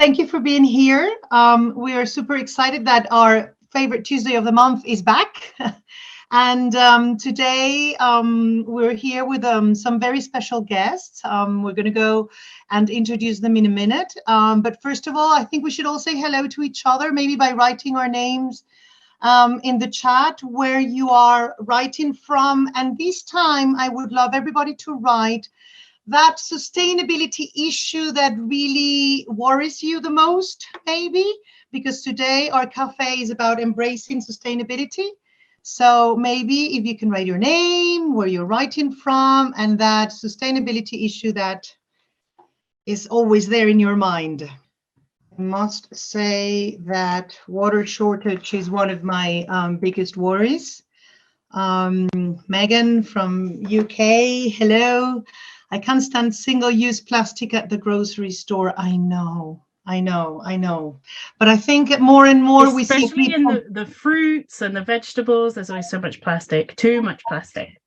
thank you for being here. We are super excited that our favorite Tuesday of the month is back. And today we're here with some very special guests. We're going to go and introduce them in a minute. But first of all, I think we should all say hello to each other, maybe by writing our names in the chat where you are writing from. And this time, I would love everybody to write that sustainability issue that really worries you the most, maybe, because today our cafe is about embracing sustainability. So maybe if you can write your name, where you're writing from, and that sustainability issue that is always there in your mind. I must say that water shortage is one of my biggest worries. Megan from UK, hello. I can't stand single-use plastic at the grocery store. I know. But I think more and more we see people... Especially in the fruits and the vegetables, there's always so much plastic, too much plastic.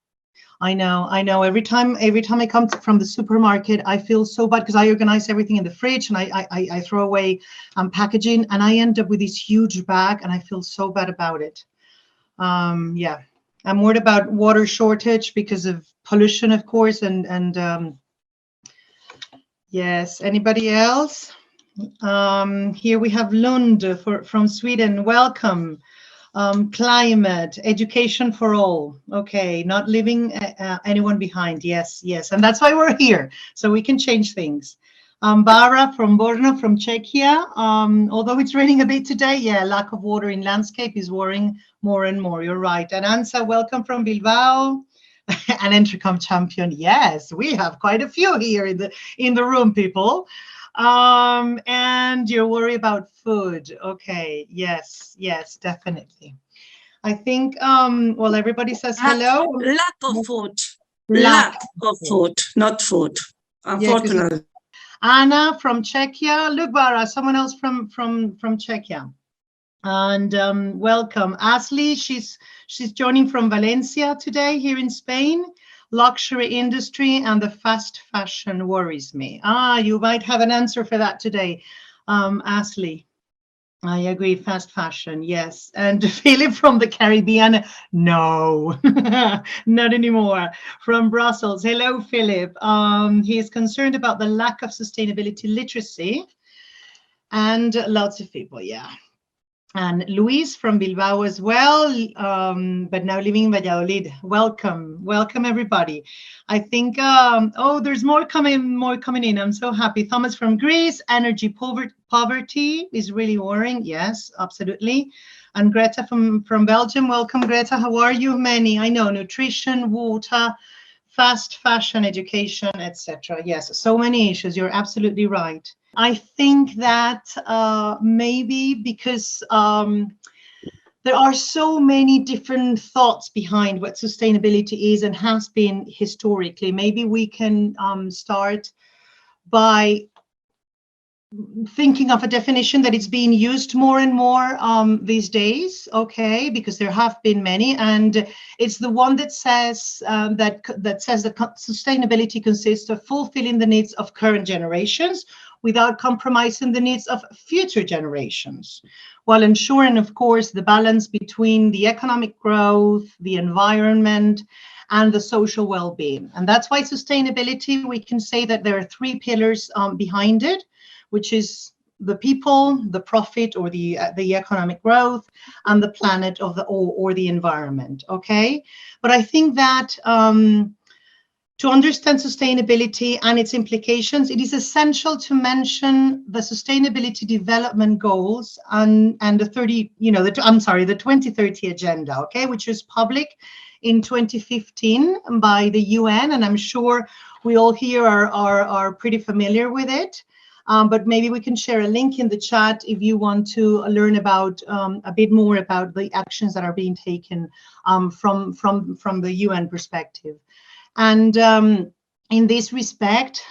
I know. Every time I come from the supermarket, I feel so bad because I organize everything in the fridge and I throw away packaging, and I end up with this huge bag and I feel so bad about it. Yeah. I'm worried about water shortage because of pollution, of course, and yes. Anybody else? Here we have Lund from Sweden. Welcome. Climate, education for all. Okay, not leaving anyone behind. Yes, and that's why we're here, so we can change things. Bara from Borno, from Czechia. Although it's raining a bit today, yeah, lack of water in landscape is worrying more and more. You're right. And Ansa, welcome from Bilbao. An EntreComp champion. Yes, we have quite a few here in the room, people. And you're worried about food. Okay, yes, definitely. I think, well, everybody says hello. Lack of food. Lack of food, not food, unfortunately. Yeah, Anna from Czechia. Look, Bara, someone else from Czechia. And welcome. Ashley, she's joining from Valencia today here in Spain. Luxury industry and the fast fashion worries me. You might have an answer for that today, Ashley. I agree, fast fashion, yes. And Philip from the Caribbean, no, not anymore. From Brussels, hello, Philip. He is concerned about the lack of sustainability literacy, and lots of people, yeah. And Luis from Bilbao as well, but now living in Valladolid. Welcome everybody. I think, oh, there's more coming in. I'm so happy. Thomas from Greece, energy poverty is really worrying. Yes, absolutely. And Greta from Belgium. Welcome, Greta. How are you? Many, I know, nutrition, water, fast fashion, education, etc. Yes, so many issues. You're absolutely right. I think that maybe because there are so many different thoughts behind what sustainability is and has been historically, maybe we can start by thinking of a definition that is being used more and more these days, okay, because there have been many, and it's the one that says that sustainability consists of fulfilling the needs of current generations without compromising the needs of future generations, while ensuring, of course, the balance between the economic growth, the environment, and the social well-being. And that's why sustainability, we can say that there are three pillars behind it, which is the people, the profit, or the economic growth, and the planet or the environment. Okay, but I think that to understand sustainability and its implications, it is essential to mention the Sustainability Development Goals and the 2030 agenda. Okay, which was public in 2015 by the UN, and I'm sure we all here are pretty familiar with it. But maybe we can share a link in the chat if you want to learn about a bit more about the actions that are being taken from the UN perspective. And in this respect,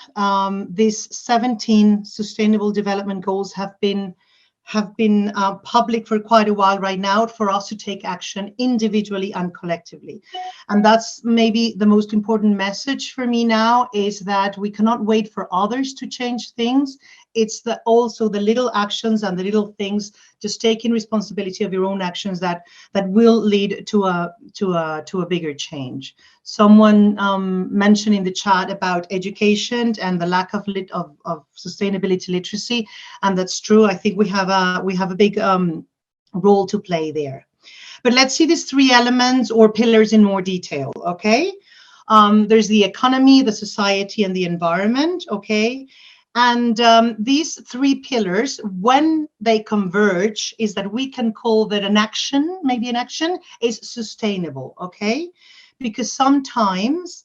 these 17 Sustainable Development Goals have been have been public for quite a while right now for us to take action individually and collectively. And that's maybe the most important message for me now, is that we cannot wait for others to change things. It's also the little actions and the little things, just taking responsibility of your own actions, that will lead to a bigger change. Someone mentioned in the chat about education and the lack of sustainability literacy, and that's true. I think we have a big role to play there. But let's see these three elements or pillars in more detail. Okay, there's the economy, the society, and the environment. Okay. And these three pillars, when they converge, is that we can call that an action, maybe an action is sustainable, okay? Because sometimes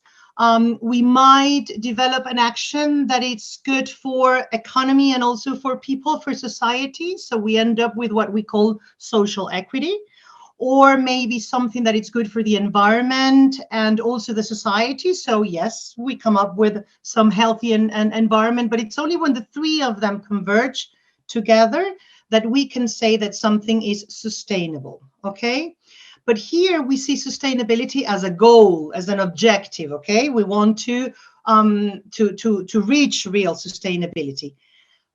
we might develop an action that it's good for economy and also for people, for society. So we end up with what we call social equity. Or maybe something that it's good for the environment and also the society. So yes, we come up with some healthy and environment, but it's only when the three of them converge together that we can say that something is sustainable, okay? But here we see sustainability as a goal, as an objective, okay? We want to reach real sustainability.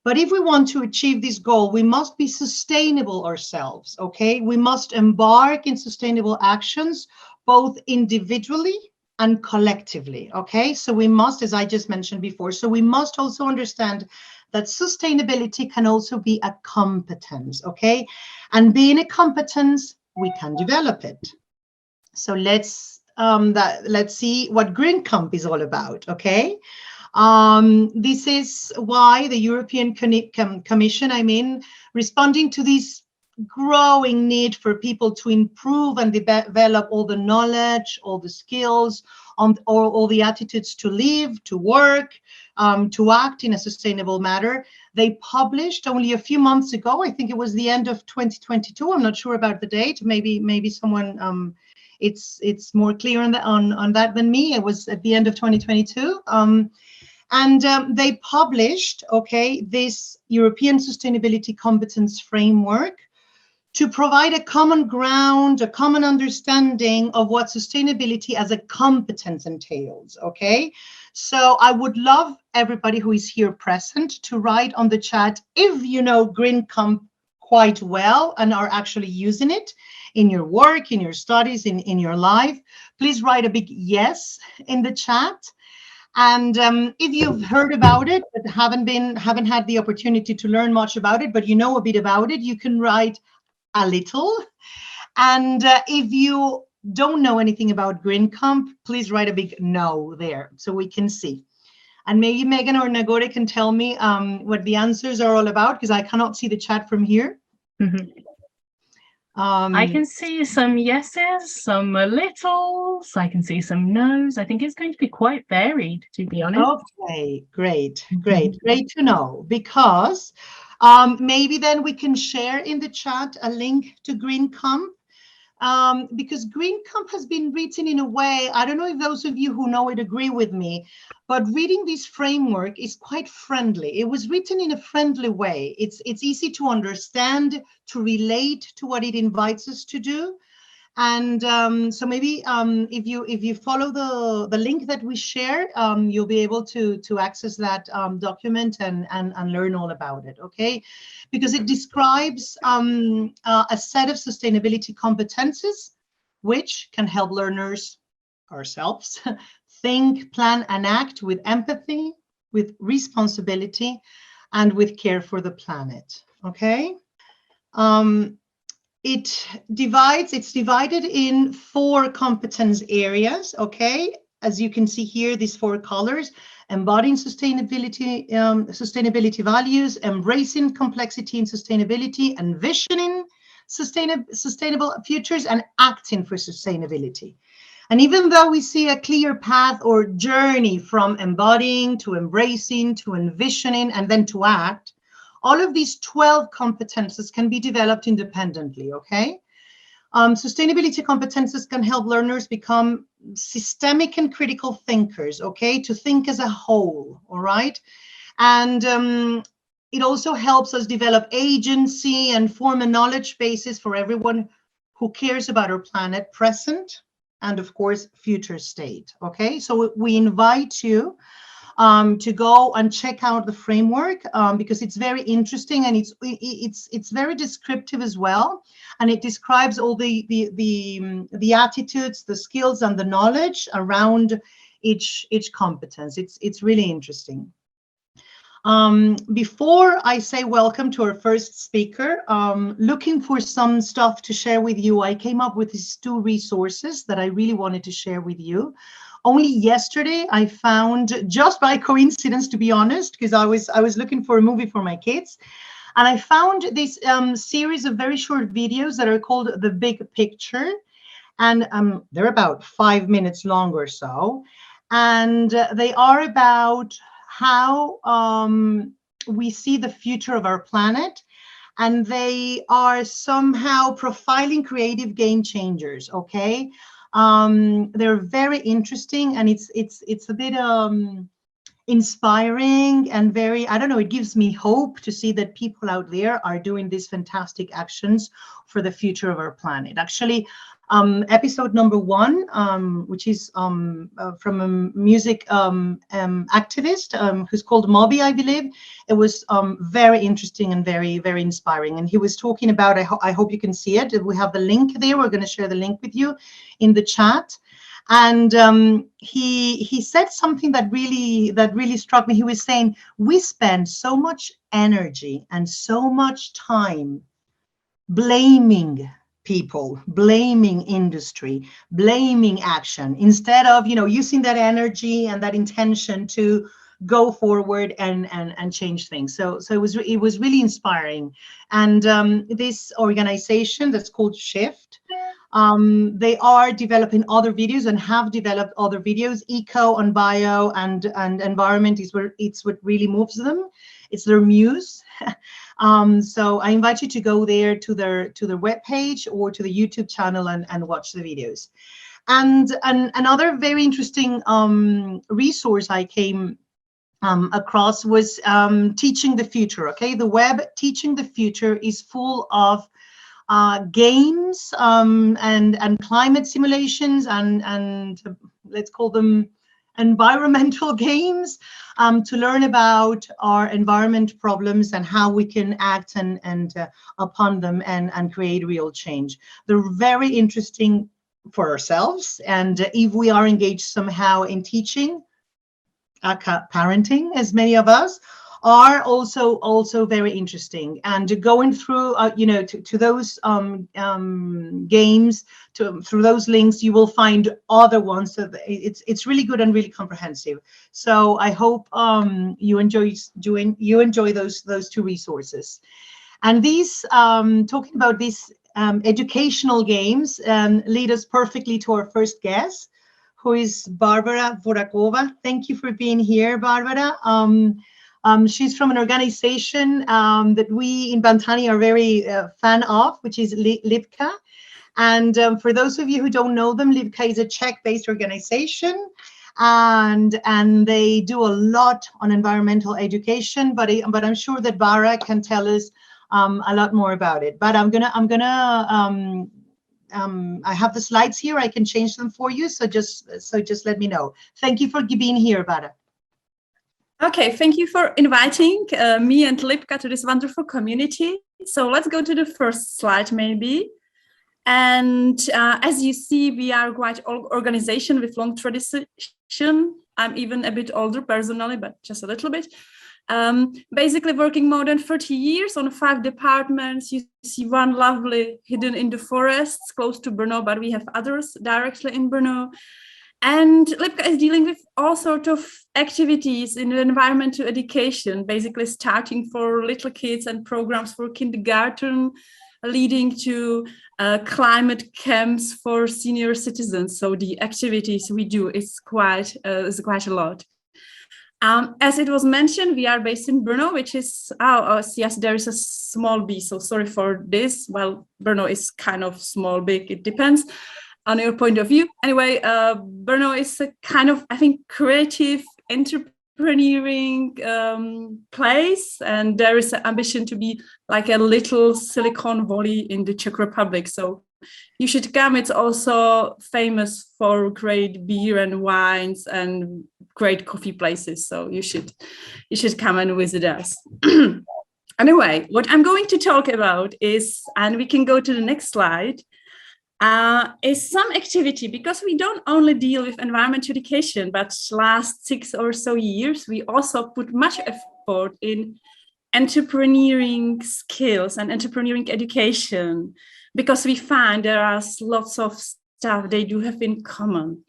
But if we want to achieve this goal, we must be sustainable ourselves, okay? We must embark in sustainable actions, both individually and collectively, okay? So we must, as I just mentioned before, so we must also understand that sustainability can also be a competence, okay? And being a competence, we can develop it. So let's see what EntreComp is all about, okay? This is why the European Commission, responding to this growing need for people to improve and develop all the knowledge, all the skills, all the attitudes to live, to work, to act in a sustainable manner. They published only a few months ago, I think it was the end of 2022, I'm not sure about the date, maybe someone it's more clear on that than me. It was at the end of 2022. And they published, okay, this European Sustainability Competence Framework to provide a common ground, a common understanding of what sustainability as a competence entails, okay? So I would love everybody who is here present to write on the chat if you know EntreComp quite well and are actually using it in your work, in your studies, in your life. Please write a big yes in the chat. And if you've heard about it but haven't had the opportunity to learn much about it, but you know a bit about it, you can write a little. And if you don't know anything about EntreComp, please write a big no there so we can see. And maybe Megan or Nagore can tell me what the answers are all about, because I cannot see the chat from here. Mm-hmm. I can see some yeses, some littles. I can see some no's. I think it's going to be quite varied, to be honest. Okay, great to know, because maybe then we can share in the chat a link to EntreComp, because EntreComp has been written in a way, I don't know if those of you who know it agree with me, but reading this framework is quite friendly. It was written in a friendly way. It's easy to understand, to relate to what it invites us to do. And so maybe if you follow the link that we share, you'll be able to access that document and learn all about it, okay? Because it describes a set of sustainability competences which can help learners, ourselves, think, plan, and act with empathy, with responsibility, and with care for the planet, okay? It's divided in 4 competence areas, okay? As you can see here, these 4 colors: embodying sustainability, sustainability values, embracing complexity and sustainability, envisioning sustainable futures, and acting for sustainability. And even though we see a clear path or journey from embodying to embracing to envisioning and then to act, all of these 12 competences can be developed independently, okay? Sustainability competences can help learners become systemic and critical thinkers, okay? To think as a whole, all right? And it also helps us develop agency and form a knowledge basis for everyone who cares about our planet, present and of course future state. Okay, so we invite you to go and check out the framework because it's very interesting, and it's very descriptive as well, and it describes all the attitudes, the skills, and the knowledge around each competence. It's really interesting. Before I say welcome to our first speaker, looking for some stuff to share with you, I came up with these 2 resources that I really wanted to share with you. Only yesterday I found, just by coincidence, to be honest, because I was looking for a movie for my kids, and I found this series of very short videos that are called The Big Picture, and they're about 5 minutes long or so, and they are about how we see the future of our planet, and they are somehow profiling creative game changers. Okay. They're very interesting, and it's a bit inspiring and very, I don't know, it gives me hope to see that people out there are doing these fantastic actions for the future of our planet. Actually, episode number 1, which is from a music activist who's called Moby, I believe. It was very interesting and very, very inspiring. And he was talking about, I hope you can see it. We have the link there. We're going to share the link with you in the chat. And he said something that really struck me. He was saying, we spend so much energy and so much time blaming people, blaming industry, blaming action, instead of, using that energy and that intention to go forward and change things. So it was really inspiring. And this organization that's called Shift, they are developing other videos and have developed other videos. Eco and bio and environment is what really moves them. It's their muse. So I invite you to go there to their webpage or to the YouTube channel and watch the videos. And another very interesting resource I came across was Teaching the Future. Okay, the web Teaching the Future is full of games and climate simulations and let's call them environmental games to learn about our environment problems and how we can act and upon them and create real change. They're very interesting for ourselves, and if we are engaged somehow in teaching, parenting, as many of us are, also very interesting. And going through to those games, through those links, you will find other ones. So it's really good and really comprehensive. So I hope you enjoy those 2 resources. And these talking about these educational games lead us perfectly to our first guest, who is Barbara Vorakova. Thank you for being here, Barbara. She's from an organization that we in Bantani are very fan of, which is Lipka. And for those of you who don't know them, Lipka is a Czech-based organization, and they do a lot on environmental education. But I'm sure that Bara can tell us a lot more about it. But I have the slides here. I can change them for you. So just let me know. Thank you for being here, Bara. Okay, thank you for inviting me and Lipka to this wonderful community. So let's go to the first slide, maybe. And as you see, we are quite old organization with long tradition. I'm even a bit older personally, but just a little bit. Basically working more than 30 years on 5 departments. You see one lovely hidden in the forests close to Brno, but we have others directly in Brno. And Lipka is dealing with all sorts of activities in environmental education, basically starting for little kids and programs for kindergarten, leading to climate camps for senior citizens. So the activities we do is quite a lot. As it was mentioned, we are based in Brno, which is, yes, there is a small b, so sorry for this. Well, Brno is kind of small, big, it depends on your point of view. Anyway, Brno is a kind of, I think, creative entrepreneurial place, and there is an ambition to be like a little Silicon Valley in the Czech Republic. So you should come. It's also famous for great beer and wines and great coffee places. So you should come and visit us. Anyway, what I'm going to talk about is, and we can go to the next slide, is some activity, because we don't only deal with environment education, but last 6 or so years, we also put much effort in entrepreneurial skills and entrepreneurial education, because we find there are lots of stuff they do have in common.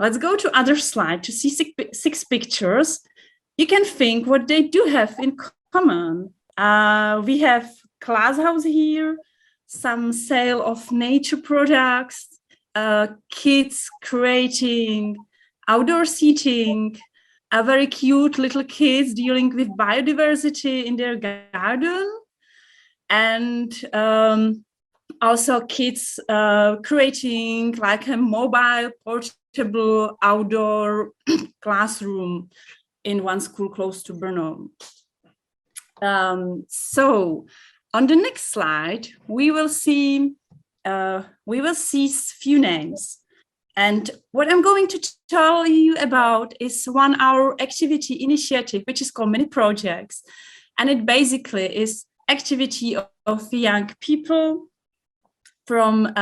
Let's go to other slide to see 6 pictures. You can think what they do have in common. We have class house here, some sale of nature products, kids creating outdoor seating, a very cute little kids dealing with biodiversity in their garden, and also kids creating like a mobile portable outdoor classroom in one school close to Brno. So on the next slide, we will see few names. And what I'm going to tell you about is 1 hour activity initiative, which is called Mini Projects. And it basically is activity of young people from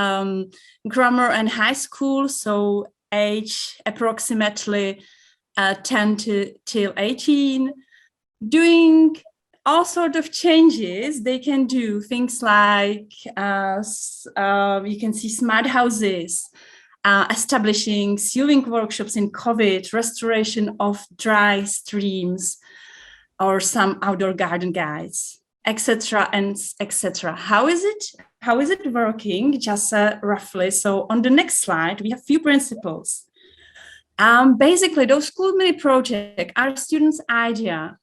grammar and high school, so age approximately 10 till 18, doing all sorts of changes. They can do things like, you can see smart houses, establishing sewing workshops in COVID, restoration of dry streams, or some outdoor garden guides, etc. and etc. How is it working? Just roughly. So on the next slide, we have few principles. Basically, those school mini projects are students' idea.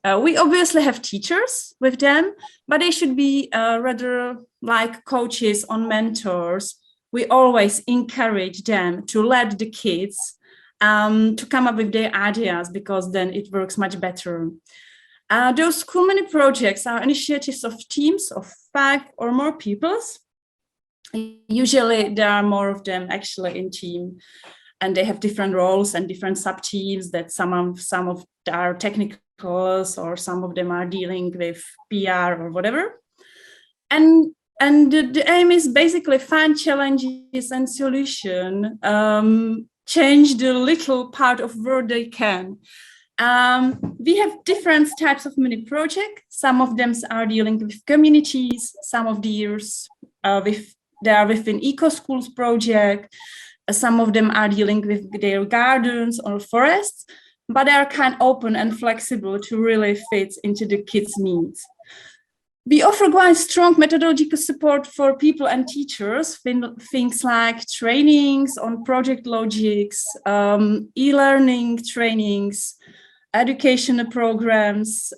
We obviously have teachers with them, but they should be rather like coaches or mentors. We always encourage them to let the kids to come up with their ideas, because then it works much better. Those school mini projects are initiatives of teams of 5 or more pupils. Usually there are more of them actually in team, and they have different roles and different sub-teams, that some of are technical, or some of them are dealing with PR or whatever. And the aim is basically find challenges and solution, change the little part of world they can. We have different types of mini projects. Some of them are dealing with communities, some of these they are within eco-schools project, some of them are dealing with their gardens or forests, but they are kind of open and flexible to really fit into the kids' needs. We offer quite strong methodological support for people and teachers, things like trainings on project logics, e-learning trainings, educational programs,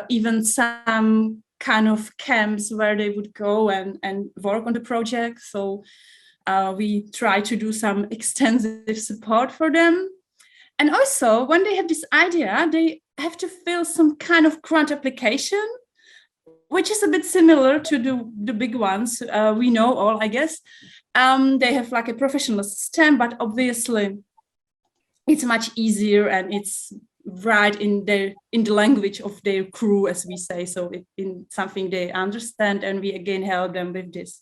even some kind of camps where they would go and work on the project. So we try to do some extensive support for them. And also, when they have this idea, they have to fill some kind of grant application, which is a bit similar to the big ones we know all, I guess. They have like a professional system, but obviously it's much easier, and it's right in the language of their crew, as we say. So it's in something they understand, and we again help them with this.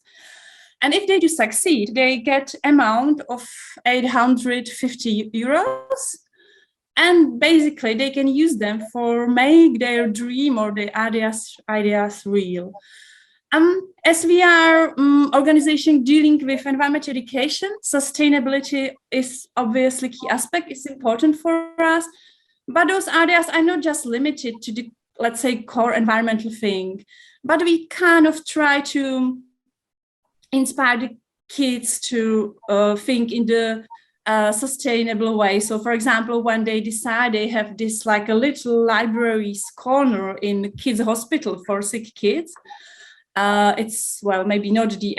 And if they do succeed, they get amount of 850 euros. And basically, they can use them for make their dream or their ideas real. As we are organization dealing with environment education, sustainability is obviously key aspect. It's important for us. But those ideas are not just limited to the, let's say, core environmental thing, but we kind of try to inspire the kids to think in the sustainable way. So for example, when they decide they have this like a little libraries corner in the kids hospital for sick kids, it's, well, maybe not the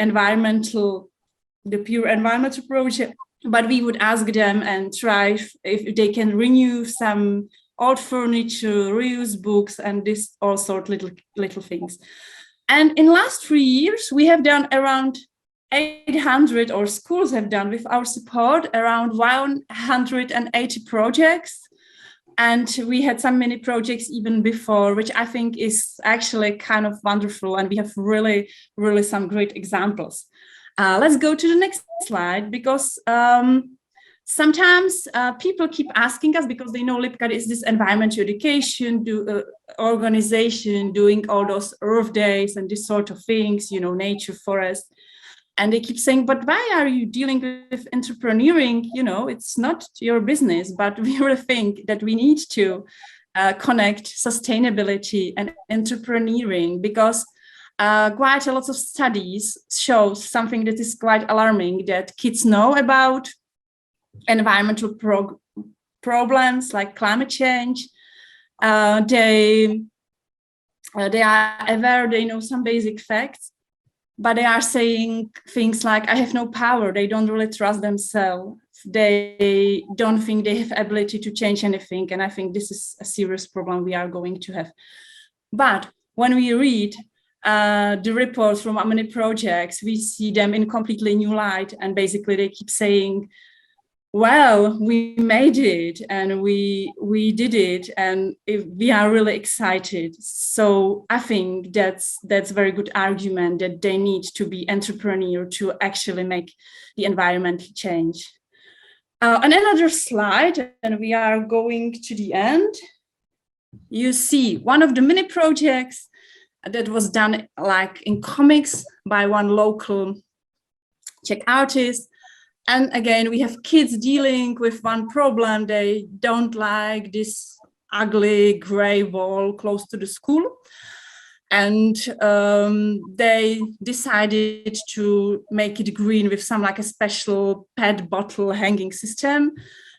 pure environmental project, but we would ask them and try if they can renew some old furniture, reuse books, and this all sort little things. And in last 3 years, we have done around 800, or schools have done with our support, around 180 projects. And we had some mini projects even before, which I think is actually kind of wonderful. And we have really, really some great examples. Let's go to the next slide, because sometimes people keep asking us, because they know Lipka is this environmental education organization doing all those Earth Days and this sort of things, you know, nature, forest. And they keep saying, but why are you dealing with entrepreneuring? You know, it's not your business. But we really think that we need to connect sustainability and entrepreneuring, because quite a lot of studies show something that is quite alarming, that kids know about environmental problems like climate change. They are aware, they know some basic facts, but they are saying things like, I have no power. They don't really trust themselves. They don't think they have ability to change anything. And I think this is a serious problem we are going to have. But when we read the reports from many projects, we see them in completely new light. And basically they keep saying, well, we made it and we did it, and we are really excited. So I think that's a very good argument that they need to be entrepreneur to actually make the environmental change. On another slide, and we are going to the end, you see one of the mini projects that was done like in comics by one local Czech artist. And again, we have kids dealing with one problem. They don't like this ugly gray wall close to the school. And they decided to make it green with some like a special PET bottle hanging system.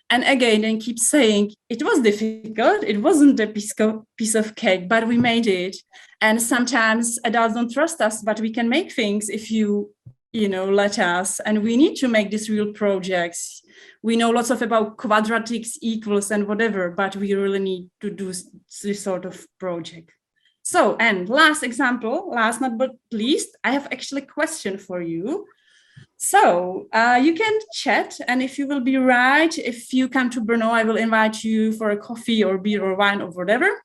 And again, they keep saying, it was difficult. It wasn't a piece of cake, but we made it. And sometimes adults don't trust us, but we can make things if you let us, and we need to make these real projects. We know lots about quadratics, equals, and whatever, but we really need to do this sort of project. So, and last example, last not but least, I have actually a question for you. So you can chat, and if you will be right, if you come to Brno, I will invite you for a coffee or beer or wine or whatever.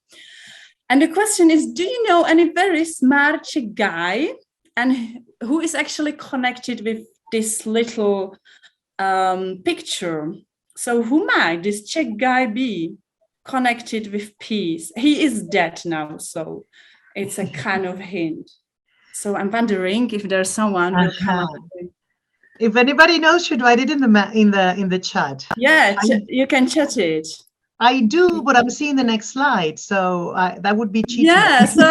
And the question is, do you know any very smart Czech guy and who is actually connected with this little picture? So who might this Czech guy be connected with peace? He is dead now, so it's a kind of hint. So I'm wondering if there's someone who will come up with. If anybody knows, should write it in the chat. Yeah, you can chat it. I do, but I'm seeing the next slide, so that would be cheating. Yeah, so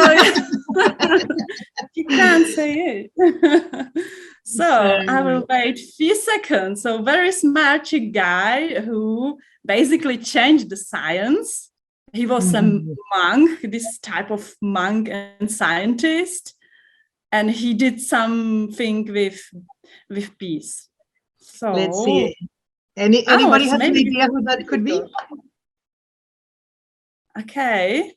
you can't say it. So I will wait a few seconds. So very smart guy who basically changed the science. He was a monk, this type of monk and scientist, and he did something with peace. So let's see. Anybody has an idea who that could be? Okay.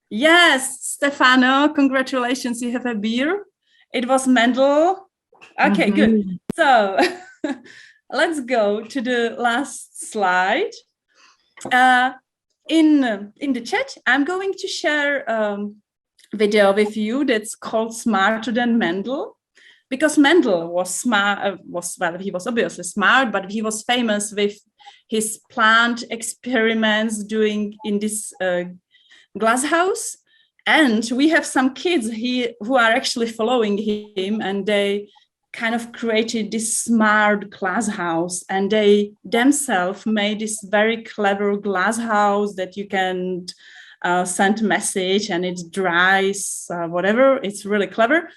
Yes, Stefano, congratulations, you have a beer. It was Mendel. Okay, good. So let's go to the last slide. In the chat, I'm going to share a video with you that's called Smarter Than Mendel, because Mendel was smart, he was obviously smart, but he was famous with his plant experiments doing in this glass house. And we have some kids who are actually following him, and they kind of created this smart glass house, and they themselves made this very clever glass house that you can send a message and it dries, whatever. It's really clever.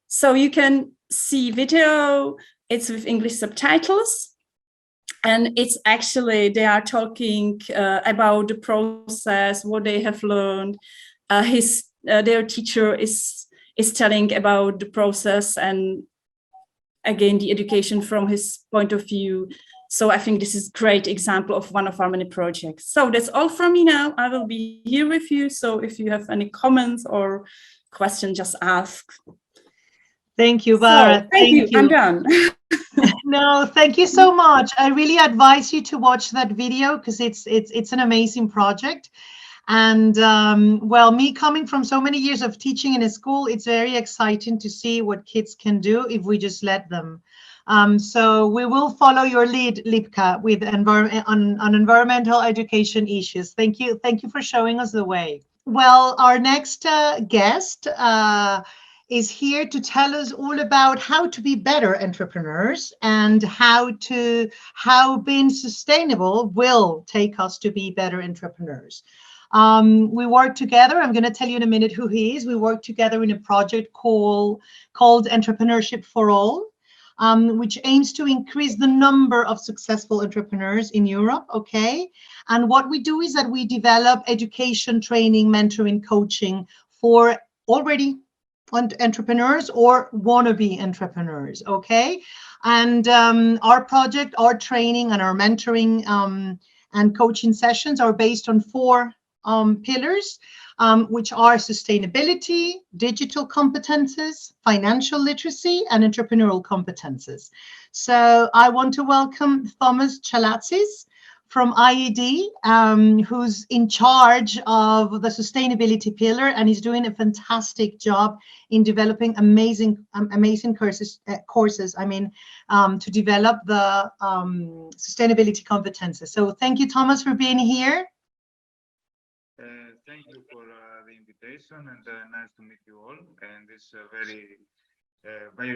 So you can see video, it's with English subtitles. And it's actually, they are talking about the process, what they have learned. Their teacher is telling about the process, and again, the education from his point of view. So I think this is a great example of one of our many projects. So that's all from me now. I will be here with you. So if you have any comments or questions, just ask. Thank you, Bara. So, thank you. I'm done. No, thank you so much. I really advise you to watch that video because it's an amazing project. And well, me coming from so many years of teaching in a school, it's very exciting to see what kids can do if we just let them. So we will follow your lead, Lipka, with on environmental education issues. Thank you. Thank you for showing us the way. Well, our next guest is here to tell us all about how to be better entrepreneurs and how being sustainable will take us to be better entrepreneurs. We work together. I'm going to tell you in a minute who he is. We work together in a project called Entrepreneurship for All, which aims to increase the number of successful entrepreneurs in Europe. Okay. And what we do is that we develop education, training, mentoring, coaching for already entrepreneurs or wannabe entrepreneurs. Okay. And our project, our training and our mentoring and coaching sessions are based on 4 pillars, which are sustainability, digital competences, financial literacy, and entrepreneurial competences. So I want to welcome Thomas Chalatsis from IED, who's in charge of the sustainability pillar, and he's doing a fantastic job in developing amazing courses. I mean, to develop the sustainability competences. So thank you, Thomas, for being here. Thank you for the invitation, and nice to meet you all in this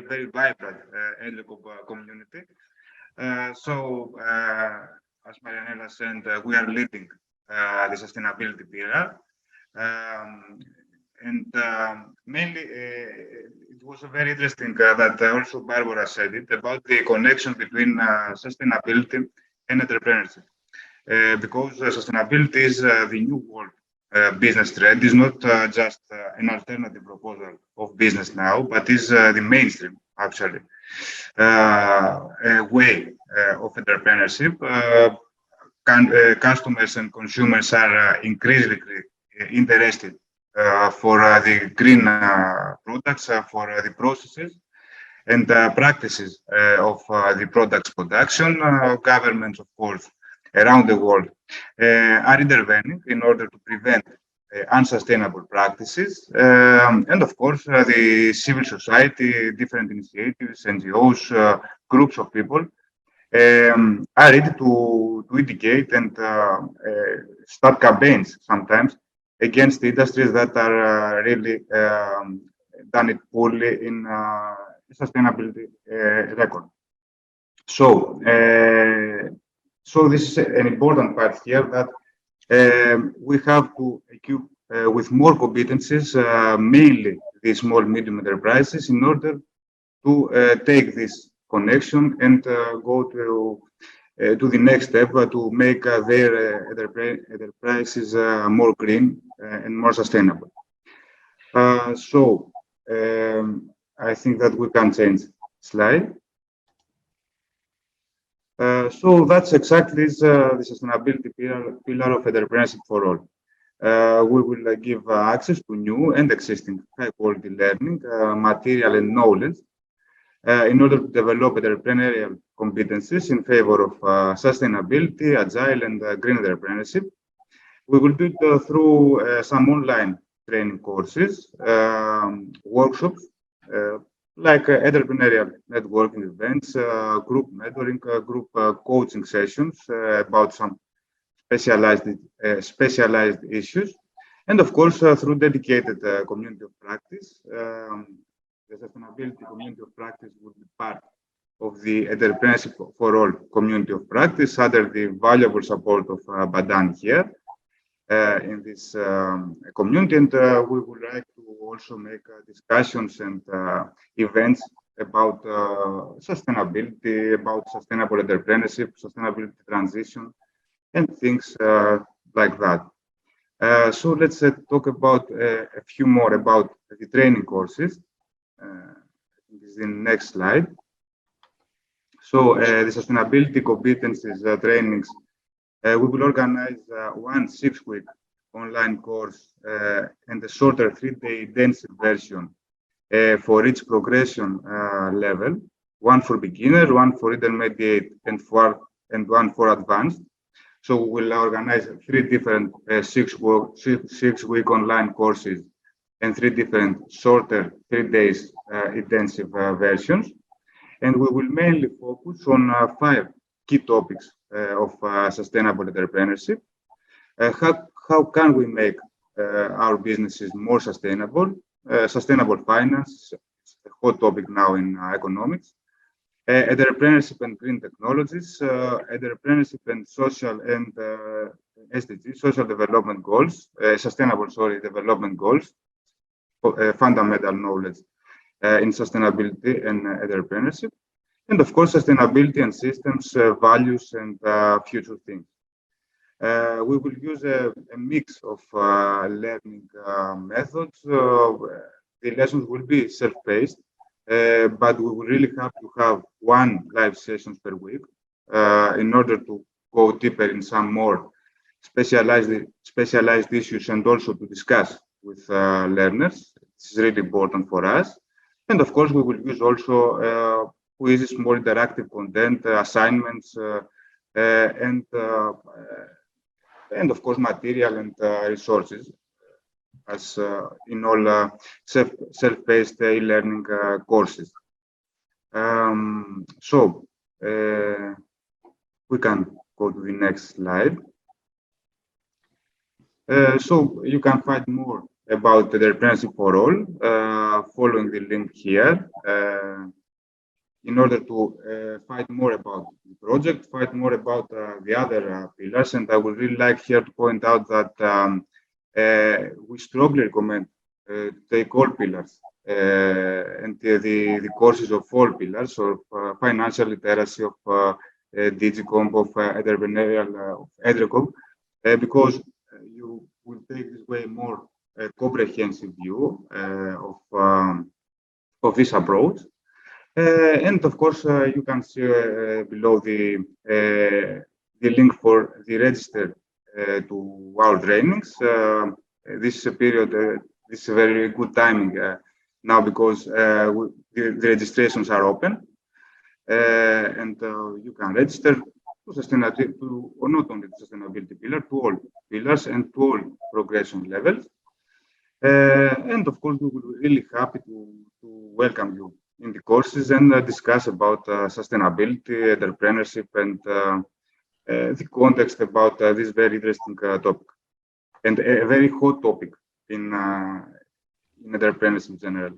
very vibrant EntreComp community. As Marianela said, we are leading the sustainability pillar, mainly it was very interesting that also Barbara said it about the connection between sustainability and entrepreneurship, because sustainability is the new world. Business trend is not just an alternative proposal of business now, but is the mainstream, actually, a way of entrepreneurship. Customers and consumers are increasingly interested for the green products, for the processes and practices of the products production. Governments, of course, around the world are intervening in order to prevent unsustainable practices. And of course, the civil society, different initiatives, NGOs, groups of people are ready to indicate and start campaigns sometimes against industries that are really done it poorly in sustainability record. So this is an important part here, that we have to equip with more competencies, mainly the small medium enterprises, in order to take this connection and go to the next step to make their enterprises more green and more sustainable. I think that we can change slide. So that's exactly the sustainability pillar of entrepreneurship for all. We will give access to new and existing high-quality learning, material and knowledge in order to develop entrepreneurial competencies in favor of sustainability, agile and green entrepreneurship. We will do it through some online training courses, workshops, like entrepreneurial networking events, group mentoring, group coaching sessions about some specialized issues, and of course through dedicated community of practice. The sustainability community of practice will be part of the Entrepreneurship for All community of practice under the valuable support of Badan here in this community, and we would like to also make discussions and events about sustainability, about sustainable entrepreneurship, sustainability transition, and things like that. So let's talk about a few more about the training courses. This is the next slide. So the sustainability competencies trainings, we will organize one 6-week online course and a shorter 3-day intensive version for each progression level, one for beginner, one for intermediate, and one for advanced. So we will organize 3 different 6-week online courses and 3 different shorter 3 days intensive versions. And we will mainly focus on 5 key topics of sustainable entrepreneurship. How can we make our businesses more sustainable? Sustainable finance, it's a hot topic now in economics. Entrepreneurship and green technologies, entrepreneurship and social and SDG, social development goals, sustainable, development goals, fundamental knowledge in sustainability and entrepreneurship, and of course, sustainability and systems, values, and future things. We will use a mix of learning methods. The lessons will be self-paced, but we will really have to have 1 live sessions per week in order to go deeper in some more specialized issues and also to discuss with learners. This is really important for us. And of course, we will use also quizzes, more interactive content, assignments, and of course, material and resources, as in all self-paced e-learning courses. So we can go to the next slide. So you can find more about the entrepreneurship for all following the link here. In order to find more about the project, find more about the other pillars, and I would really like here to point out that we strongly recommend to take all pillars and the courses of all pillars of financial literacy, of EntreComp, of entrepreneurial, of EntreComp, because you will take this way more comprehensive view of this approach. And of course, you can see below the link for the register to our trainings. This period, this is a very good timing now because the registrations are open, and you can register to sustainability, or not only the sustainability pillar, to all pillars and to all progression levels. And of course, we will be really happy to welcome you in the courses and discuss about sustainability, entrepreneurship, and the context about this very interesting topic and a very hot topic in entrepreneurship in general.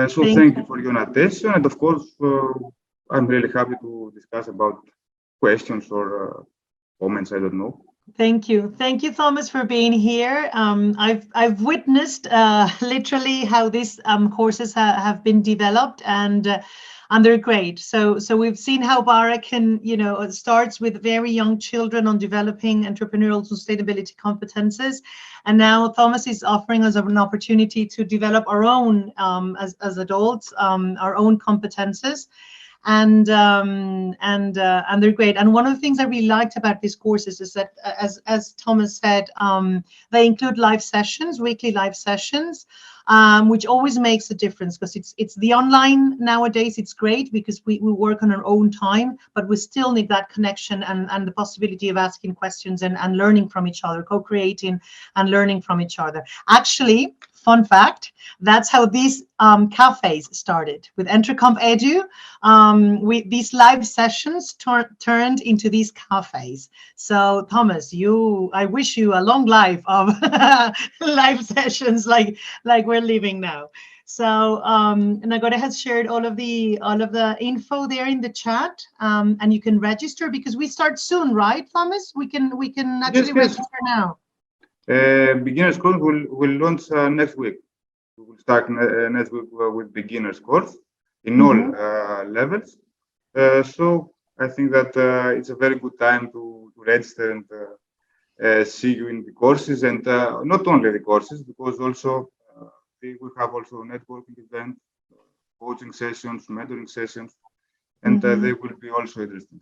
So thank you for your attention, and of course, I'm really happy to discuss about questions or comments. I don't know. Thank you, Thomas, for being here. I've witnessed literally how these courses have been developed, and they're great. So we've seen how Bara can, it starts with very young children on developing entrepreneurial sustainability competences, and now Thomas is offering us an opportunity to develop our own as adults, our own competences. And they're great. And one of the things I really liked about these courses is that, as Thomas said, they include live sessions, weekly live sessions, which always makes a difference, because it's the online nowadays. It's great because we work on our own time, but we still need that connection and the possibility of asking questions and learning from each other, co-creating and learning from each other. Actually, fun fact, that's how these cafes started, with EntreComp Edu. These live sessions turned into these cafes. So Thomas, I wish you a long life of live sessions like we're living now. So Nagore has shared all of the info there in the chat, and you can register because we start soon, right, Thomas? We can actually register now. Beginners course will launch next week. We will start next week with beginners course in all levels. So I think that it's a very good time to register and see you in the courses, and not only the courses, because also we have also networking events, coaching sessions, mentoring sessions, and they will be also interesting.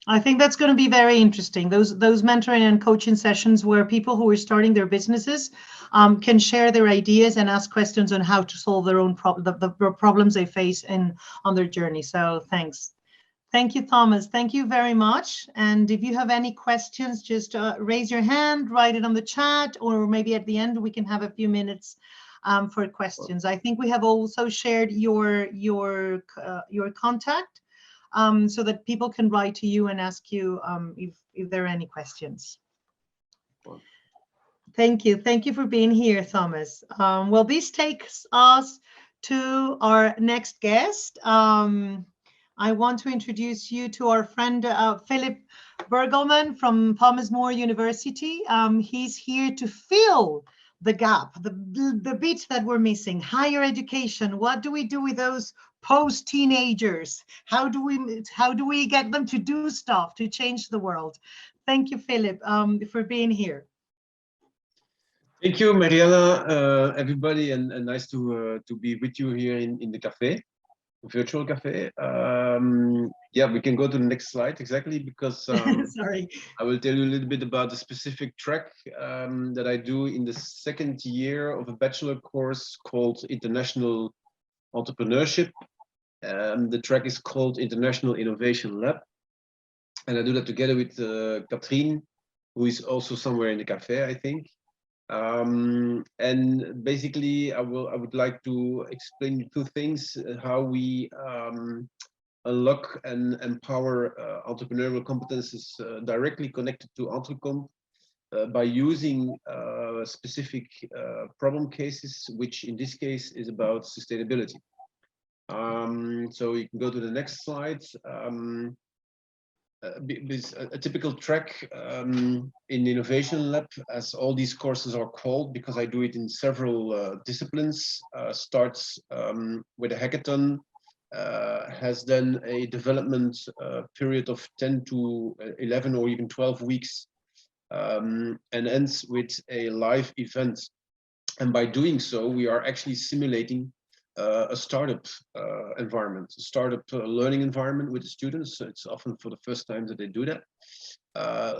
I think that's going to be very interesting. Those mentoring and coaching sessions where people who are starting their businesses can share their ideas and ask questions on how to solve their own the problems they face on their journey. So thanks. Thank you, Thomas. Thank you very much. And if you have any questions, just raise your hand, write it on the chat, or maybe at the end we can have a few minutes for questions. I think we have also shared your contact. So that people can write to you and ask you if there are any questions. Thank you. Thank you for being here, Thomas. Well, this takes us to our next guest. I want to introduce you to our friend, Philip Bergelman from Thomas More University. He's here to fill the gap, the bit that we're missing, higher education. What do we do with those post-teenagers? How do we get them to do stuff to change the world? Thank you, Philip, for being here. Thank you, Mariana, everybody, and nice to be with you here in the cafe, virtual cafe. Yeah, we can go to the next slide exactly because sorry, I will tell you a little bit about the specific track that I do in the second year of a bachelor course called International Entrepreneurship. The track is called International Innovation Lab, and I do that together with Katrien, who is also somewhere in the cafe, I think. And basically, I would like to explain two things: how we unlock and empower entrepreneurial competences directly connected to EntreComp by using specific problem cases, which in this case is about sustainability. So you can go to the next slide. A typical track in the Innovation Lab, as all these courses are called, because I do it in several disciplines, starts with a hackathon, has then a development period of 10 to 11 or even 12 weeks, and ends with a live event. And by doing so, we are actually simulating a startup environment, a startup learning environment with the students. So it's often for the first time that they do that.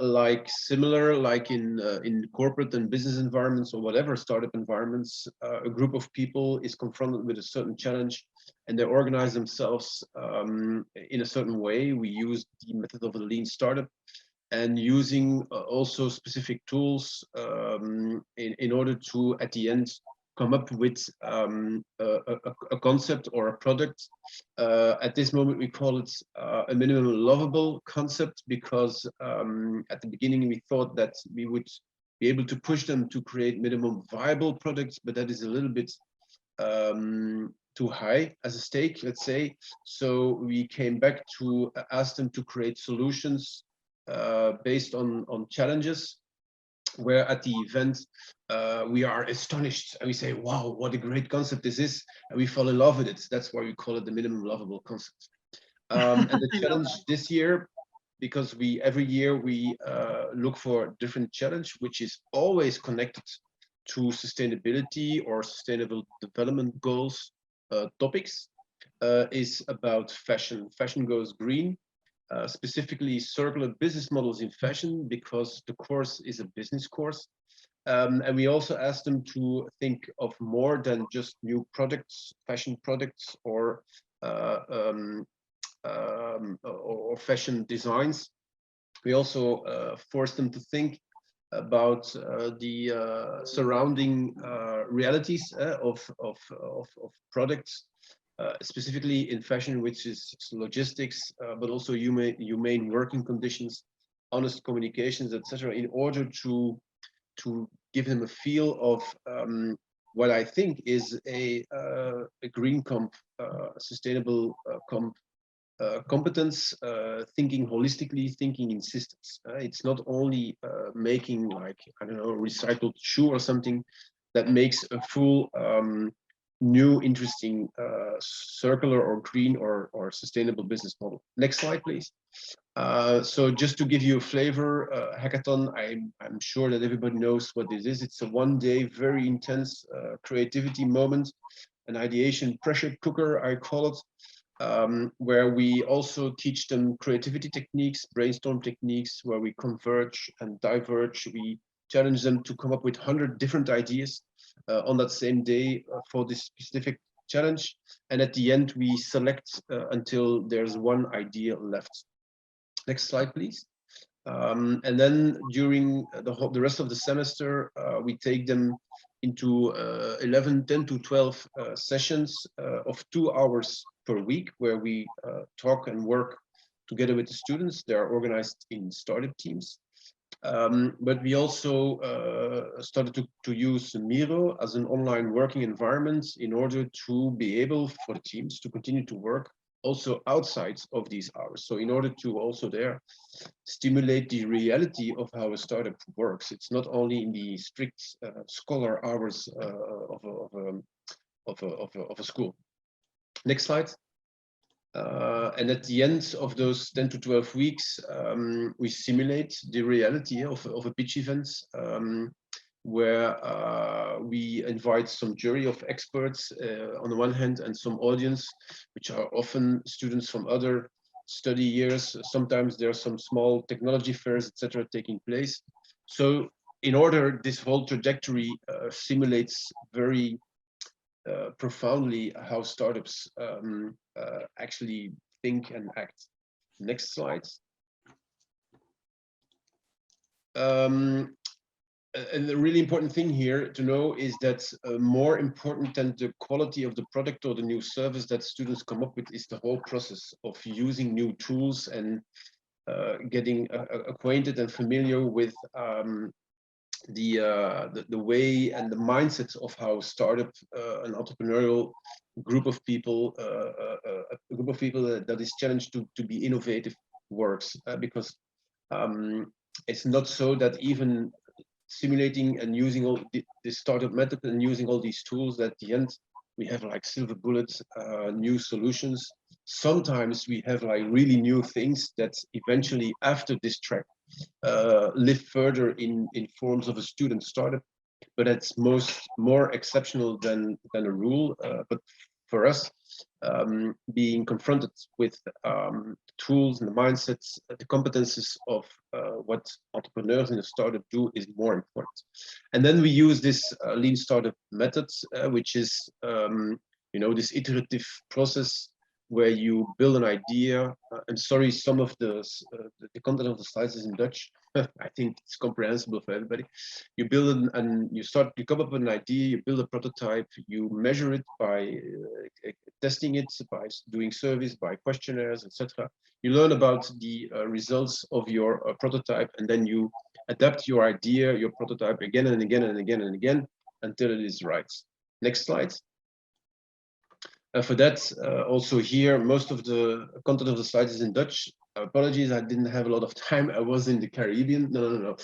Like in corporate and business environments or whatever startup environments, a group of people is confronted with a certain challenge and they organize themselves in a certain way. We use the method of a lean startup and using also specific tools in order to, at the end, come up with a concept or a product. At this moment, we call it a minimum lovable concept because at the beginning we thought that we would be able to push them to create minimum viable products, but that is a little bit too high as a stake, let's say. So we came back to ask them to create solutions based on challenges, where at the event we are astonished and we say, wow, what a great concept this is, and we fall in love with it. That's why we call it the minimum lovable concept. And the challenge this year, because every year we look for a different challenge, which is always connected to sustainability or sustainable development goals topics, is about fashion. Fashion goes green. Specifically circular business models in fashion, because the course is a business course. And we also asked them to think of more than just new products, fashion products, or fashion designs. We also forced them to think about the surrounding realities of products. Specifically in fashion, which is logistics, but also humane working conditions, honest communications, etc., in order to give them a feel of what I think is a green comp, sustainable comp competence, thinking holistically, thinking in systems. It's not only making, like, I don't know, a recycled shoe or something that makes a full new interesting circular or green or sustainable business model. Next slide, please. So just to give you a flavor, hackathon, I'm sure that everybody knows what this is. It's a one-day, very intense creativity moment, an ideation pressure cooker, I call it, where we also teach them creativity techniques, brainstorm techniques, where we converge and diverge. We challenge them to come up with 100 different ideas on that same day for this specific challenge. And at the end, we select until there's one idea left. Next slide, please. And then during the rest of the semester, we take them into 10 to 12 sessions of 2 hours per week, where we talk and work together with the students. They are organized in startup teams. But we also started to use Miro as an online working environment in order to be able for the teams to continue to work also outside of these hours. So in order to also there stimulate the reality of how a startup works, it's not only in the strict scholar hours of a school. Next slide. And at the end of those 10 to 12 weeks, we simulate the reality of a pitch event, where we invite some jury of experts on the one hand, and some audience, which are often students from other study years. Sometimes there are some small technology fairs, etc., taking place. So in order, this whole trajectory simulates very profoundly how startups actually think and act. Next slide. And the really important thing here to know is that more important than the quality of the product or the new service that students come up with is the whole process of using new tools and getting acquainted and familiar with the way and the mindset of how startup, an entrepreneurial group of people, that is challenged to be innovative works, because it's not so that even simulating and using all the startup method and using all these tools, at the end we have like silver bullets, new solutions. Sometimes we have like really new things that eventually after this track live further in forms of a student startup, but it's more exceptional than a rule. But for us, being confronted with tools and the mindsets, the competences of what entrepreneurs in a startup do is more important. And then we use this lean startup method, which is this iterative process where you build an idea. I'm sorry, some of the content of the slides is in Dutch. I think it's comprehensible for everybody. You build it and you come up with an idea, you build a prototype, you measure it by testing it, by doing surveys, by questionnaires, etc. You learn about the results of your prototype, and then you adapt your idea, your prototype again and again and again and again until it is right. Next slide. For that, also here, most of the content of the slides is in Dutch. Apologies, I didn't have a lot of time. I was in the Caribbean. No.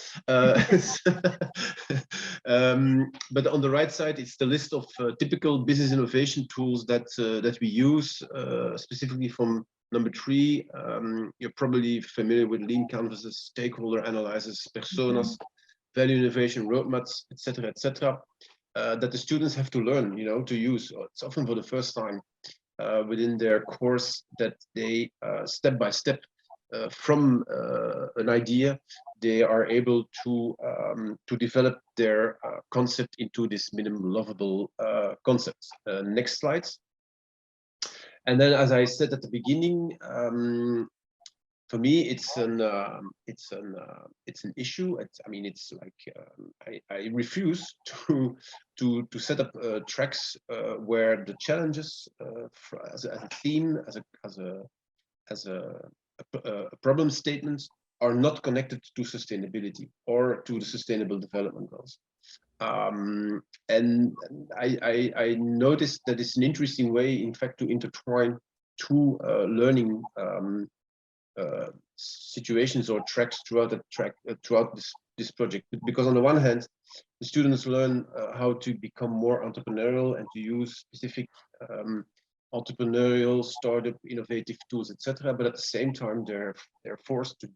But on the right side, it's the list of typical business innovation tools that we use, specifically from number 3. You're probably familiar with lean canvases, stakeholder analysis, personas, value innovation roadmaps, etc., etc. That the students have to learn, to use. It's often for the first time within their course that they step by step from an idea, they are able to develop their concept into this minimum lovable concept. Next slide. And then, as I said at the beginning, for me, it's an issue. It's like I refuse to set up tracks where the challenges as a theme, as a problem statement, are not connected to sustainability or to the sustainable development goals. And I noticed that it's an interesting way, in fact, to intertwine two learning situations or tracks throughout this project, because on the one hand, the students learn how to become more entrepreneurial and to use specific entrepreneurial startup innovative tools, etc. But at the same time, they're forced to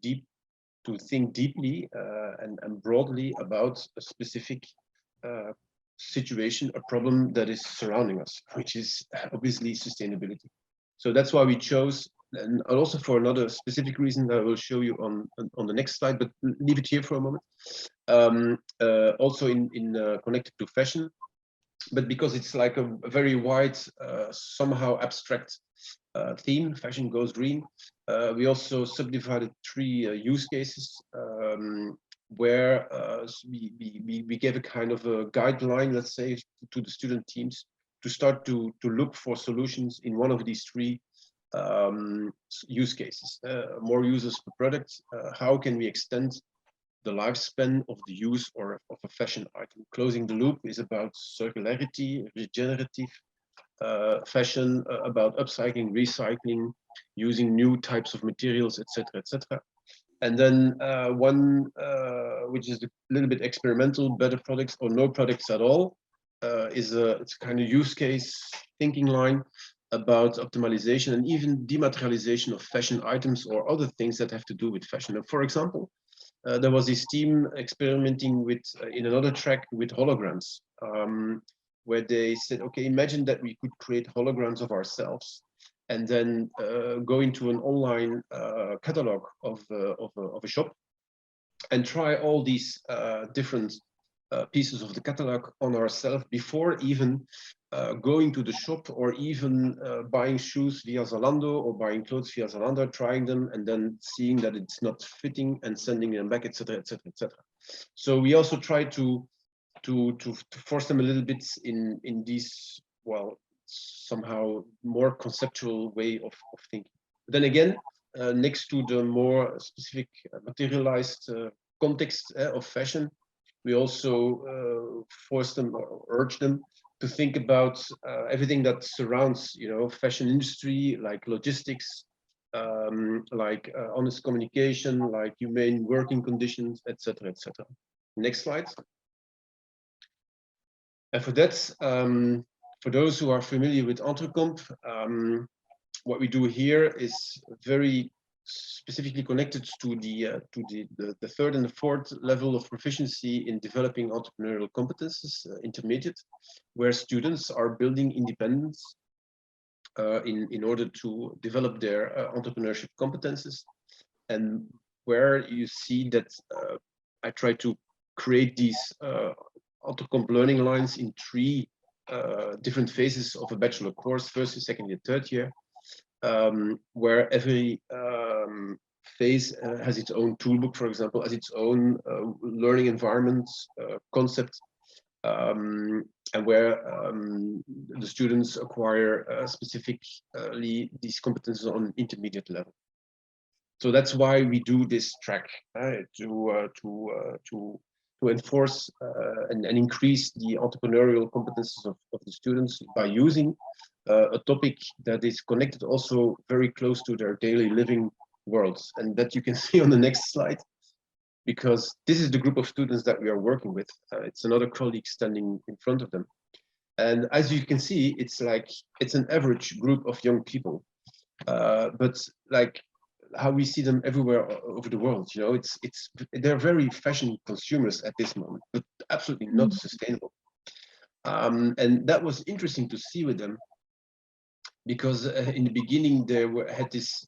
think deeply and broadly about a specific situation, a problem that is surrounding us, which is obviously sustainability. So that's why we chose, and also for another specific reason that I will show you on the next slide, but leave it here for a moment. Also connected to fashion, but because it's like a very wide, somehow abstract theme, fashion goes green. We also subdivided 3 use cases where we gave a kind of a guideline, let's say, to the student teams to start to look for solutions in one of these 3 use cases. More users per product. How can we extend the lifespan of the use or of a fashion item? Closing the loop is about circularity, regenerative fashion, about upcycling, recycling, using new types of materials, etc., etc. And then one which is a little bit experimental, better products or no products at all, it's a kind of use case thinking line about optimization and even dematerialization of fashion items or other things that have to do with fashion. And for example, there was this team experimenting with in another track with holograms, where they said, okay, imagine that we could create holograms of ourselves and then go into an online catalog of a shop and try all these different pieces of the catalog on ourselves before even going to the shop or even buying shoes via Zalando or buying clothes via Zalando, trying them and then seeing that it's not fitting and sending them back, etc., etc., etc. So we also try to force them a little bit in these, well, somehow more conceptual way of thinking. But then again, next to the more specific materialized context of fashion, we also force them or urge them to think about everything that surrounds, fashion industry, like logistics, like honest communication, like humane working conditions, etc., etc. Next slide. And for that, for those who are familiar with EntreComp, what we do here is very specifically connected to the 3rd and the 4th level of proficiency in developing entrepreneurial competences, intermediate, where students are building independence in order to develop their entrepreneurship competences, and where you see that I try to create these EntreComp learning lines in 3 different phases of a bachelor course, 1st, 2nd, and 3rd year, where every phase has its own toolbook, for example, has its own learning environment concept, and where the students acquire specifically these competences on intermediate level. So that's why we do this track, to enforce and increase the entrepreneurial competences of the students by using a topic that is connected also very close to their daily living worlds, and that you can see on the next slide, because this is the group of students that we are working with. It's another colleague standing in front of them, and as you can see, it's an average group of young people, but like how we see them everywhere over the world, they're very fashion consumers at this moment, but absolutely not sustainable. And that was interesting to see with them, because in the beginning they had this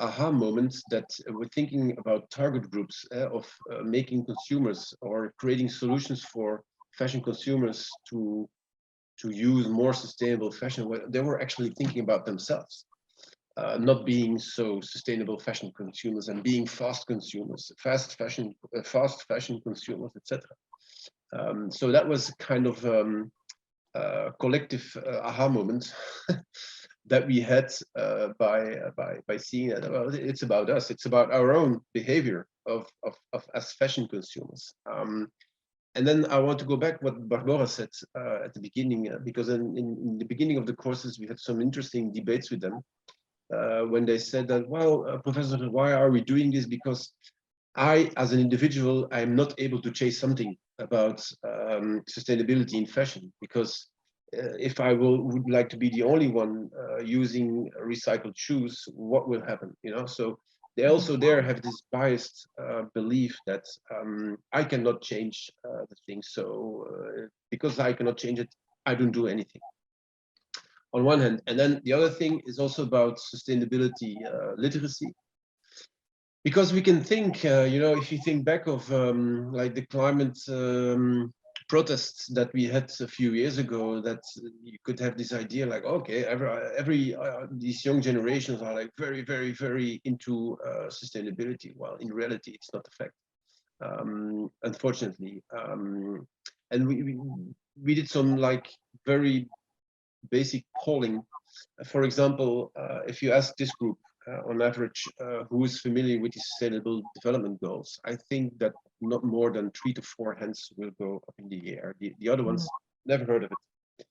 aha moment that we're thinking about target groups of making consumers or creating solutions for fashion consumers to use more sustainable fashion. They were actually thinking about themselves. Not being so sustainable fashion consumers and being fast consumers, fast fashion consumers, etc. So that was kind of collective aha moment that we had by seeing that, well, it's about us. It's about our own behavior of as fashion consumers. And then I want to go back what Barbara said at the beginning, because in the beginning of the courses we had some interesting debates with them. When they said that, well, Professor, why are we doing this? Because I, as an individual, I'm not able to chase something about sustainability in fashion, because if I would like to be the only one using recycled shoes, what will happen? So they also there have this biased belief that I cannot change the thing. So because I cannot change it, I don't do anything. on one hand. And then the other thing is also about sustainability literacy. Because we can think, if you think back of like the climate protests that we had a few years ago, that you could have this idea like, okay, these young generations are like very, very, very into sustainability. Well, in reality, it's not the fact, unfortunately. And we did some like very basic polling. For example, if you ask this group, on average, who is familiar with the Sustainable Development Goals, I think that not more than 3 to 4 hands will go up in the air. The other ones, never heard of it.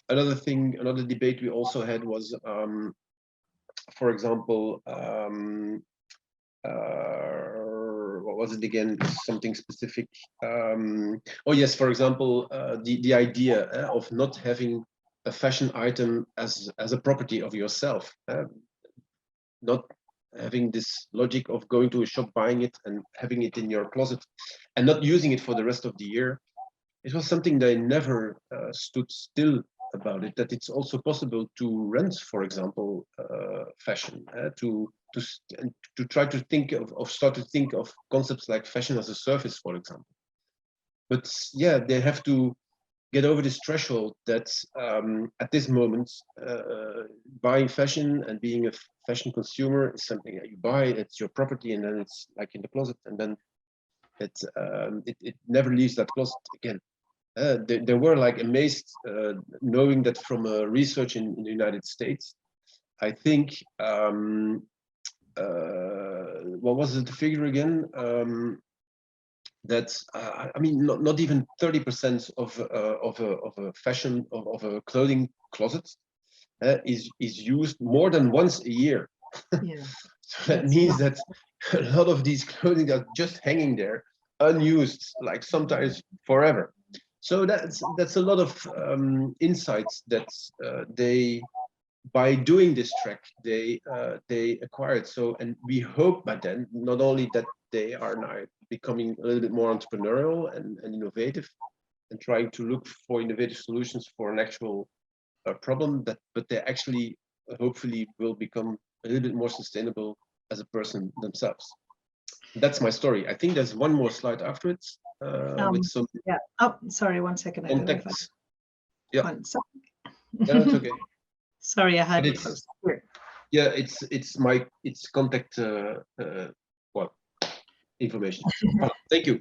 Another debate we also had was, for example, what was it again? Something specific. Oh yes, for example, the idea of not having a fashion item as a property of yourself, not having this logic of going to a shop, buying it, and having it in your closet, and not using it for the rest of the year. It was something that I never stood still about it. That it's also possible to rent, for example, fashion, to try to think start to think of concepts like fashion as a service, for example. But yeah, they have to get over this threshold that at this moment, buying fashion and being a fashion consumer is something that you buy, it's your property, and then it's like in the closet, and then it never leaves that closet again. They were like amazed knowing that from research in the United States, I think, what was the figure again? That I mean, not even 30% of a fashion of a clothing closet is used more than once a year. Yeah. So that means that a lot of these clothing are just hanging there, unused, like sometimes forever. So that's a lot of insights that they, by doing this track, they acquired. So, and we hope by then not only that they are now becoming a little bit more entrepreneurial and innovative, and trying to look for innovative solutions for an actual problem, but they actually hopefully will become a little bit more sustainable as a person themselves. That's my story. I think there's one more slide after it with some. Yeah. Oh, sorry. 1 second. Contacts. Yeah. No, it's okay. Sorry, I had it closed. Yeah, it's contact information. Thank you.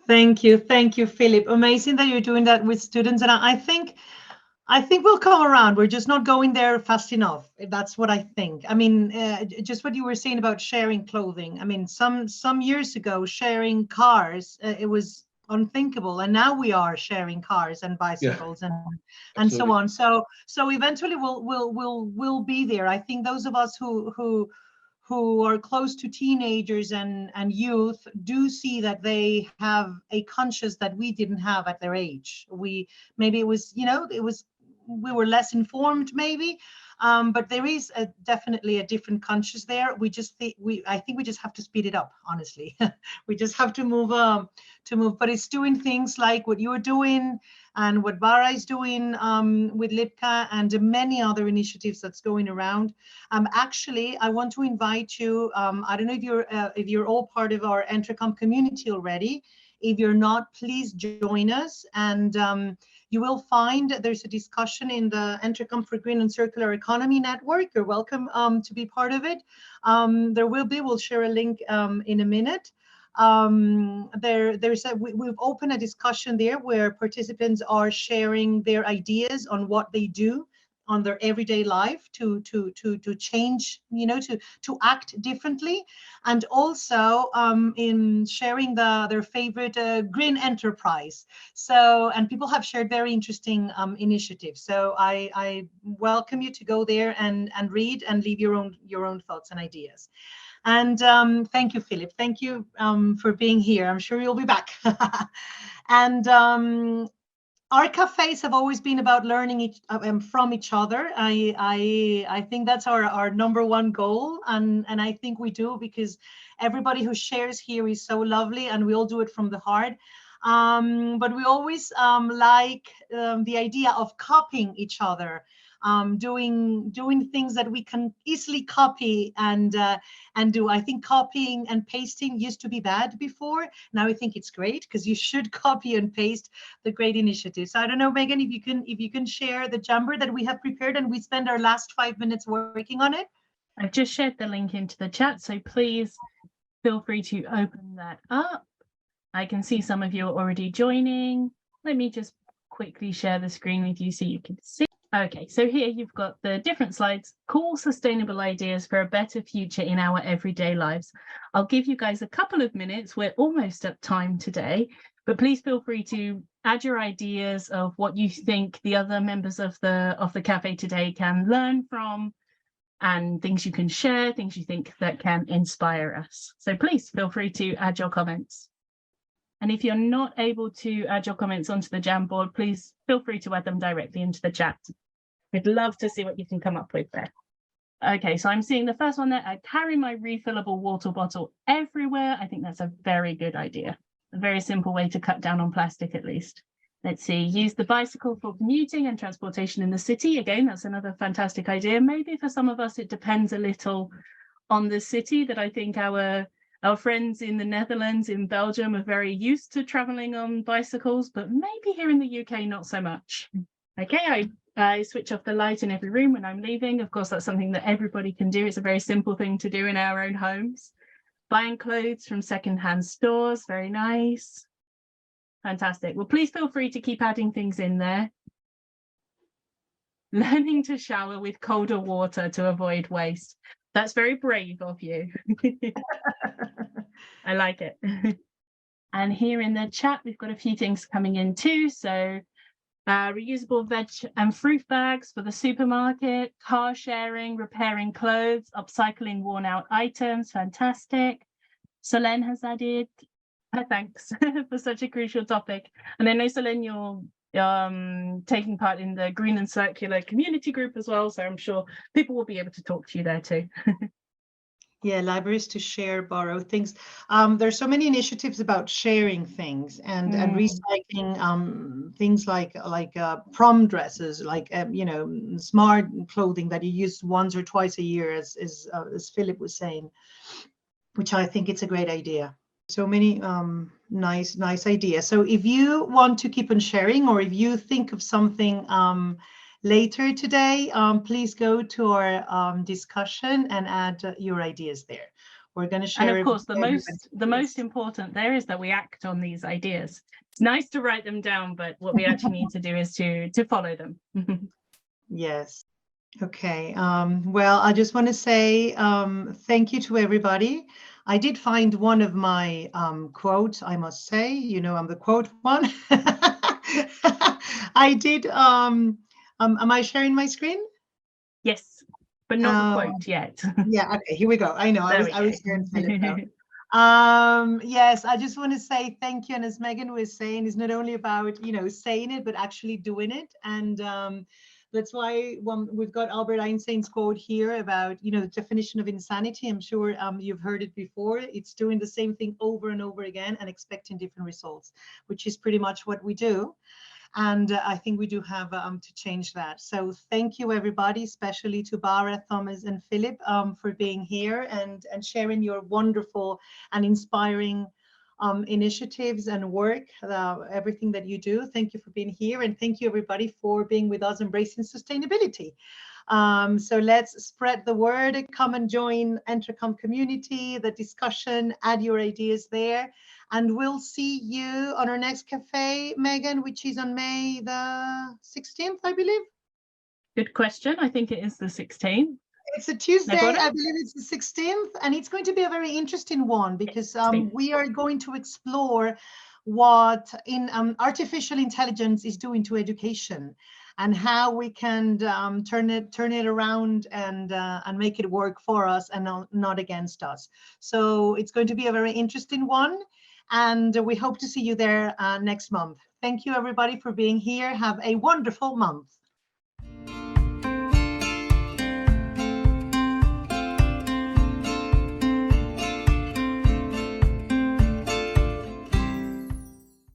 Thank you, Philip. Amazing that you're doing that with students, and I think we'll come around. We're just not going there fast enough. That's what I think. I mean, just what you were saying about sharing clothing. I mean, some years ago, sharing cars, it was unthinkable, and now we are sharing cars and bicycles, and so on. So eventually we'll be there. I think those of us who are close to teenagers and youth do see that they have a conscience that we didn't have at their age. Maybe it was, we were less informed maybe, but there is definitely a different conscience there. I think we just have to speed it up, honestly. We just have to move, but it's doing things like what you're doing and what Bara is doing with Lipka and many other initiatives that's going around. Actually, I want to invite you. I don't know if you're all part of our EntreComp community already. If you're not, please join us, and you will find there's a discussion in the EntreComp for Green and Circular Economy Network. You're welcome to be part of it. We'll share a link in a minute. We've opened a discussion there where participants are sharing their ideas on what they do on their everyday life to change, to act differently, and also in sharing their favorite green enterprise. So, and people have shared very interesting initiatives. So I welcome you to go there and read and leave your own thoughts and ideas. And thank you, Philip. Thank you for being here. I'm sure you'll be back. And our cafes have always been about learning from each other. I think that's our number one goal, and I think we do, because everybody who shares here is so lovely, and we all do it from the heart. But we always like the idea of copying each other, doing things that we can easily copy and do. I think copying and pasting used to be bad before. Now I think it's great because you should copy and paste the great initiatives. So I don't know, Megan, if you can share the Jamboard that we have prepared, and we spend our last 5 minutes working on it. I've just shared the link into the chat, so please feel free to open that up. I can see some of you are already joining. Let me just quickly share the screen with you so you can see. Okay, so here you've got the different slides, cool sustainable ideas for a better future in our everyday lives. I'll give you guys a couple of minutes. We're almost at time today, but please feel free to add your ideas of what you think the other members of the cafe today can learn from, and things you can share, things you think that can inspire us. So please feel free to add your comments. And if you're not able to add your comments onto the Jamboard, please feel free to add them directly into the chat. We'd love to see what you can come up with there. Okay, so I'm seeing the first one there. I carry my refillable water bottle everywhere. I think that's a very good idea. A very simple way to cut down on plastic, at least. Let's see, use the bicycle for commuting and transportation in the city. Again, that's another fantastic idea. Maybe for some of us, it depends a little on the city. That I think our friends in the Netherlands, in Belgium, are very used to traveling on bicycles, but maybe here in the UK, not so much. Okay, I switch off the light in every room when I'm leaving. Of course, that's something that everybody can do. It's a very simple thing to do in our own homes. Buying clothes from secondhand stores, very nice. Fantastic. Well, please feel free to keep adding things in there. Learning to shower with colder water to avoid waste. That's very brave of you. I like it. And here in the chat, we've got a few things coming in too. So reusable veg and fruit bags for the supermarket, car sharing, repairing clothes, upcycling worn out items. Fantastic. Solène has added, thanks for such a crucial topic. And I know, Solène, you're taking part in the Green and Circular community group as well, so I'm sure people will be able to talk to you there too. Yeah, libraries to share, borrow things. There's so many initiatives about sharing things and recycling things like prom dresses, like smart clothing that you use once or twice a year, as Philip was saying, which I think it's a great idea. So many nice ideas. So if you want to keep on sharing, or if you think of something later today, please go to our discussion and add your ideas there. We're going to share. And of course, the most important there is that we act on these ideas. It's nice to write them down, but what we actually need to do is to follow them. Yes. Okay. Well, I just want to say thank you to everybody. I did find one of my quotes, I must say. You know, I'm the quote one. I did. Am I sharing my screen? Yes, but not the quote yet. Yeah. Okay. Here we go. I know. I was sharing Philip now. Yes, I just want to say thank you. And as Megan was saying, it's not only about saying it, but actually doing it. And that's why we've got Albert Einstein's quote here about, the definition of insanity. I'm sure you've heard it before. It's doing the same thing over and over again and expecting different results, which is pretty much what we do. And I think we do have to change that. So thank you, everybody, especially to Bara, Thomas, and Philip for being here and sharing your wonderful and inspiring initiatives and work, everything that you do. Thank you for being here, and thank you everybody for being with us, embracing sustainability. So let's spread the word. Come and join EntreComp Community, the discussion, add your ideas there, and we'll see you on our next cafe, Megan, which is on May the 16th, I believe. Good question. I think it is the 16th. It's a Tuesday, I believe it's the 16th, and it's going to be a very interesting one because we are going to explore what artificial intelligence is doing to education and how we can turn it around and make it work for us and not against us. So it's going to be a very interesting one, and we hope to see you there next month. Thank you, everybody, for being here. Have a wonderful month.